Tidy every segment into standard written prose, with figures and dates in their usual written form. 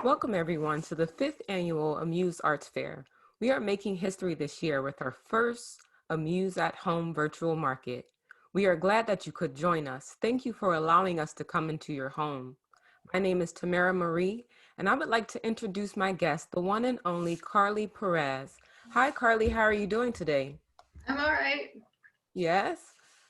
Welcome everyone to the 5th annual Amuse Arts Fair. We are making history this year with our first Amuse at Home virtual market. We are glad that you could join us. Thank you for allowing us to come into your home. My name is Tamara Marie, and I would like to introduce my guest, the one and only Karly Perez. Hi Karly, how are you doing today? I'm all right. Yes?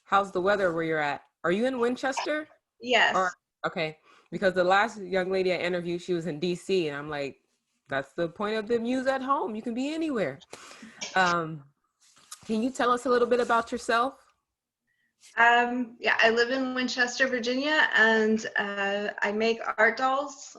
How's the weather where you're at? Are you in Winchester? Or Yes. okay, because the last young lady I interviewed, she was in DC, and I'm like, that's the point of the Muse at Home. You can be anywhere. Um, can you tell us a little bit about yourself? Yeah, I live in Winchester, Virginia, and I make art dolls,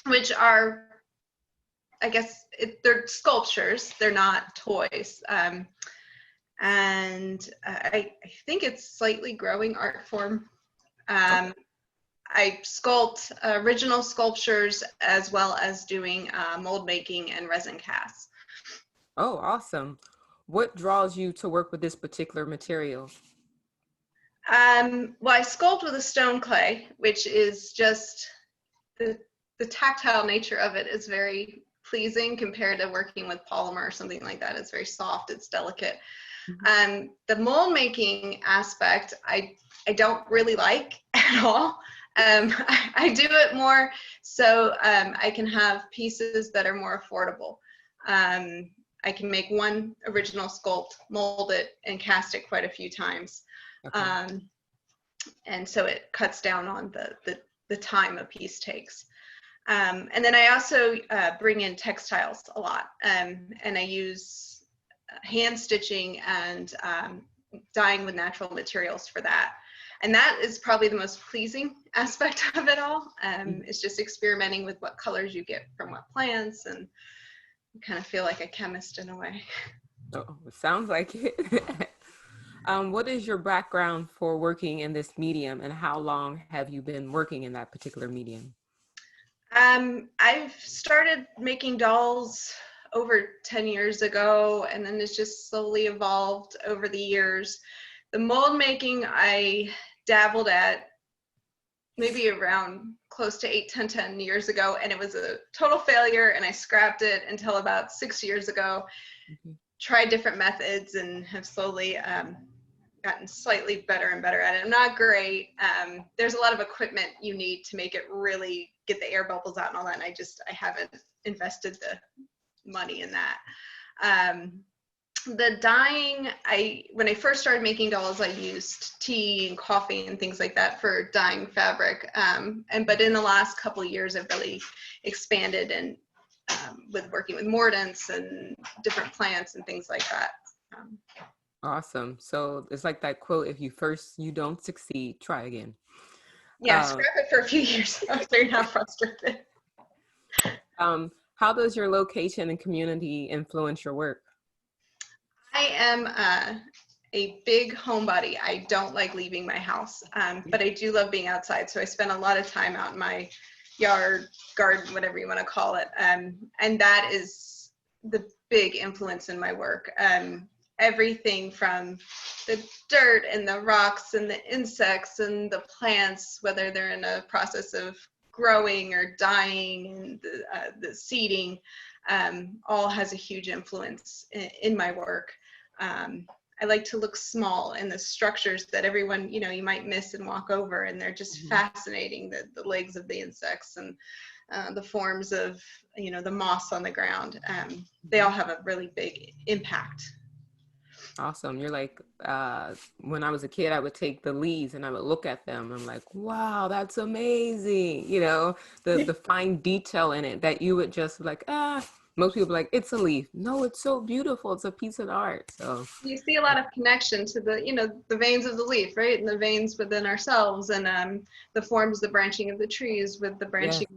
which are, I guess, they're sculptures. They're not toys. And I think it's slightly growing art form. Okay. I sculpt original sculptures as well as doing mold making and resin casts. Oh, awesome. What draws you to work with this particular material? Well, I sculpt with a stone clay, which is just the tactile nature of it is very pleasing compared to working with polymer or something like that. It's very soft, it's delicate. The mold making aspect, I don't really like at all. I do it more so I can have pieces that are more affordable. I can make one original sculpt, mold it, and cast it quite a few times. Okay. And so it cuts down on the time a piece takes. And then I also bring in textiles a lot, and I use hand stitching and dyeing with natural materials for that. And that is probably the most pleasing aspect of it all. It's just experimenting with what colors you get from what plants, and you kind of feel like a chemist in a way. Oh, it sounds like it. What is your background for working in this medium, and how long have you been working in that particular medium? I've started making dolls over 10 years ago, and then it's just slowly evolved over the years. The mold making I dabbled at maybe around close to 10 years ago, and it was a total failure, and I scrapped it until about 6 years ago. Mhm. Tried different methods and have slowly gotten slightly better and better at it. I'm not great. There's a lot of equipment you need to make it really get the air bubbles out and all that, and I haven't invested the money in that. The dyeing, when I first started making dolls, I used tea and coffee and things like that for dyeing fabric. But in the last couple of years, I've really expanded and with working with mordants and different plants and things like that. Awesome. So it's like that quote, if you don't succeed, try again. Yeah, scrap it for a few years after you're not frustrated. How does your location and community influence your work? I am a big homebody. I don't like leaving my house, but I do love being outside. So I spend a lot of time out in my yard, garden, whatever you want to call it. And that is the big influence in my work. Everything from the dirt and the rocks and the insects and the plants, whether they're in a process of growing or dying, and the seeding, all has a huge influence in my work. I like to look small in the structures that everyone, you might miss and walk over, and they're just fascinating, the legs of the insects and the forms of, the moss on the ground. They all have a really big impact. Awesome. You're like, when I was a kid, I would take the leaves and I would look at them. I'm like, wow, that's amazing. The fine detail in it that you would just like, most people be like, it's a leaf. No, it's so beautiful. It's a piece of art. So You see a lot of connection to the veins of the leaf, right? And the veins within ourselves, and the forms, the branching of the trees with the yeah. branching,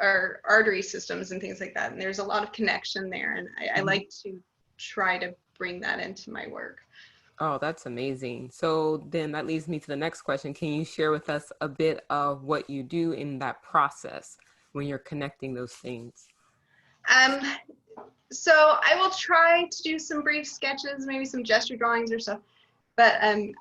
our artery systems and things like that. And there's a lot of connection there. And I like to try to bring that into my work. Oh, that's amazing. So then that leads me to the next question. Can you share with us a bit of what you do in that process when you're connecting those things? Um, So I will try to do some brief sketches, maybe some gesture drawings or stuff, but I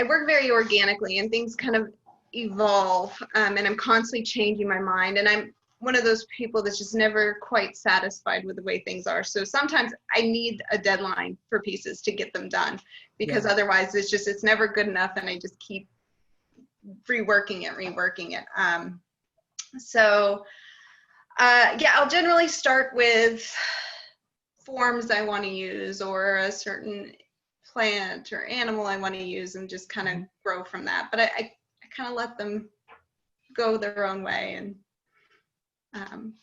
work very organically and things kind of evolve, and I'm constantly changing my mind, and I'm one of those people that's just never quite satisfied with the way things are. So sometimes I need a deadline for pieces to get them done, because Yeah. otherwise it's never good enough, and I just keep reworking it. So yeah, I'll generally start with forms I want to use, or a certain plant or animal I want to use, and just kind of grow from that. But I kind of let them go their own way and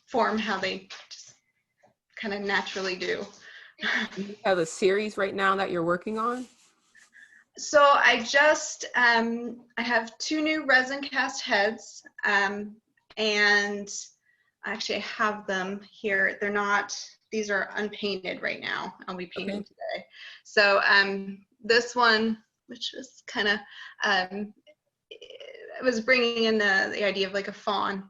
form how they just kind of naturally do. You have a series right now that you're working on? So I just I have 2 new resin cast heads, and actually I have them here. They're not, these are unpainted right now. I'll be painting Okay. today. So this one, which was kind of it was bringing in the idea of like a fawn,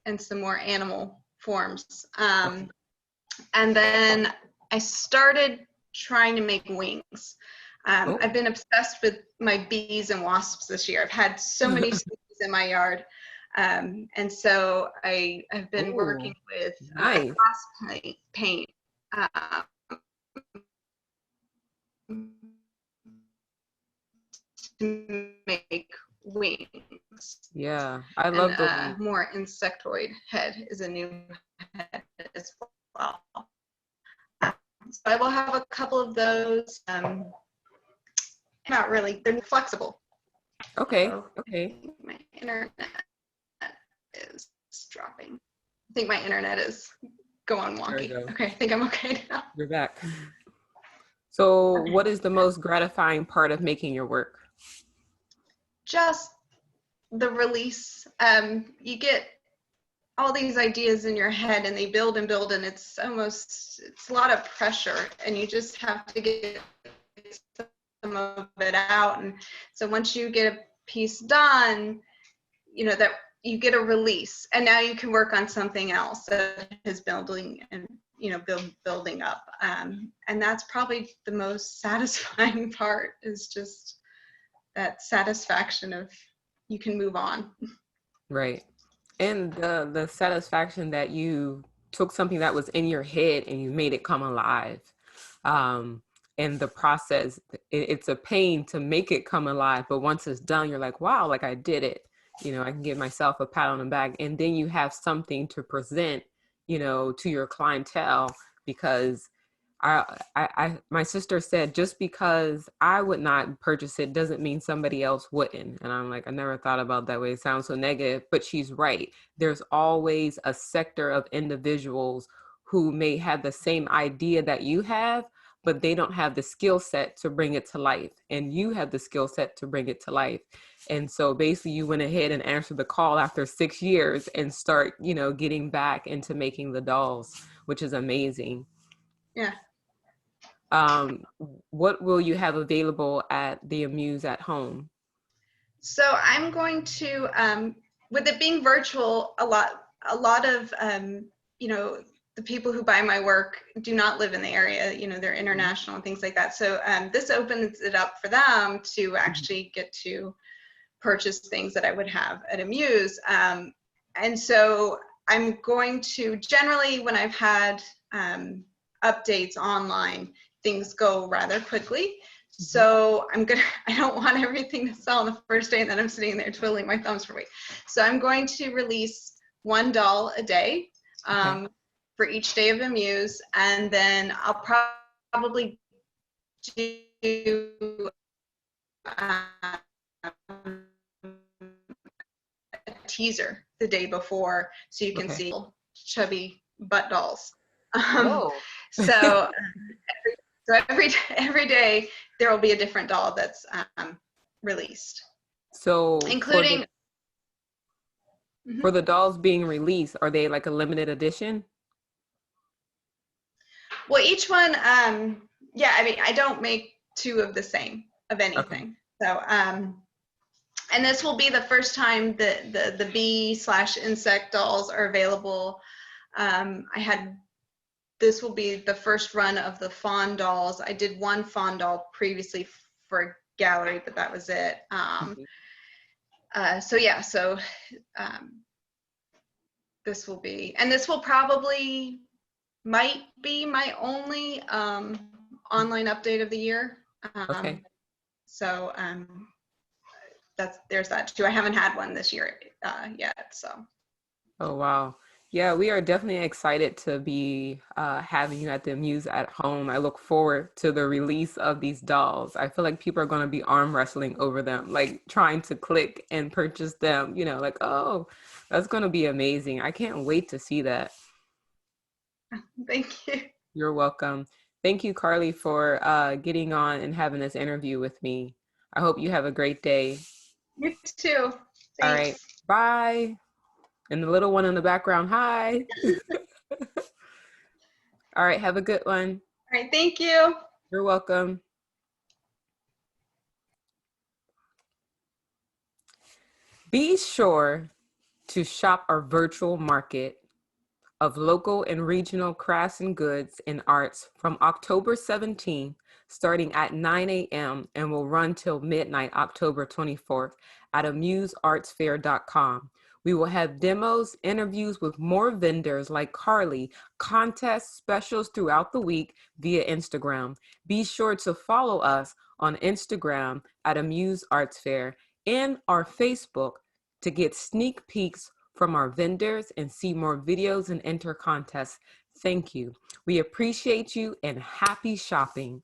and some more animal forms. And then I started trying to make wings. Oh. I've been obsessed with my bees and wasps this year. I've had so many species in my yard. And so I have been Oh, working with nice. glass paint to make wings. Yeah, I And love the wing. more insectoid head is a new head as well. So I will have a couple of those. Not really, they're flexible. Okay, So okay. my internet is dropping. I think my internet is going There we wonky. go. Okay, I think I'm okay now. You're back. So, Okay. what is the most gratifying part of making your work? Just the release. You get all these ideas in your head and they build and build, and it's a lot of pressure, and you just have to get some of it out. And so once you get a piece done, that you get a release, and now you can work on something else that is building and building up, and that's probably the most satisfying part, is just that satisfaction of you can move on. Right. And the satisfaction that you took something that was in your head and you made it come alive. Um, and the process, it's a pain to make it come alive, but once it's done, you're like, wow, like I did it. I can give myself a pat on the back, and then you have something to present, to your clientele, because my sister said, just because I would not purchase it doesn't mean somebody else wouldn't. And I'm like, I never thought about that way. It sounds so negative, but she's right. There's always a sector of individuals who may have the same idea that you have, but they don't have the skill set to bring it to life. And you have the skill set to bring it to life. And so basically you went ahead and answered the call after 6 years and start, getting back into making the dolls, which is amazing. Yeah. um, what will you have available at the Amuse at home? So I'm going to, with it being virtual, a lot of, the people who buy my work do not live in the area. They're international and things like that. So this opens it up for them to actually get to purchase things that I would have at Amuse. And so I'm going to, generally when I've had updates online, things go rather quickly. So I don't want everything to sell on the first day and then I'm sitting there twiddling my thumbs for a week. So I'm going to release 1 doll a day for each day of Amuse. And then I'll probably do a teaser the day before so you can see chubby butt dolls. Oh. So every day there will be a different doll that's released, So including for the dolls being released, are they like a limited edition? well, each one, yeah, I mean, I don't make 2 of the same of anything. So and this will be the first time that the bee/insect dolls are available. I had this will be the first run of the fawn dolls. I did one fawn doll previously for a gallery, but that was it. This will be, and this will probably might be my only online update of the year. Okay. So there's that too. I haven't had one this year yet, so. Oh, wow. Yeah, we are definitely excited to be having you at the Amuse at home. I look forward to the release of these dolls. I feel like people are going to be arm wrestling over them, like trying to click and purchase them, you know, like, oh, that's going to be amazing. I can't wait to see that. Thank you. You're welcome. Thank you, Karly, for getting on and having this interview with me. I hope you have a great day. You too. All right. Thanks. Bye. And the little one in the background, hi. All right. Have a good one. All right. Thank you. You're welcome. Be sure to shop our virtual market of local and regional crafts and goods and arts from October 17th, starting at 9 a.m. and will run till midnight, October 24th at amuseartsfair.com. We will have demos, interviews with more vendors like Karly, contests, specials throughout the week via Instagram. Be sure to follow us on Instagram at Amuse Arts Fair and our Facebook to get sneak peeks from our vendors and see more videos and enter contests. Thank you. We appreciate you and happy shopping.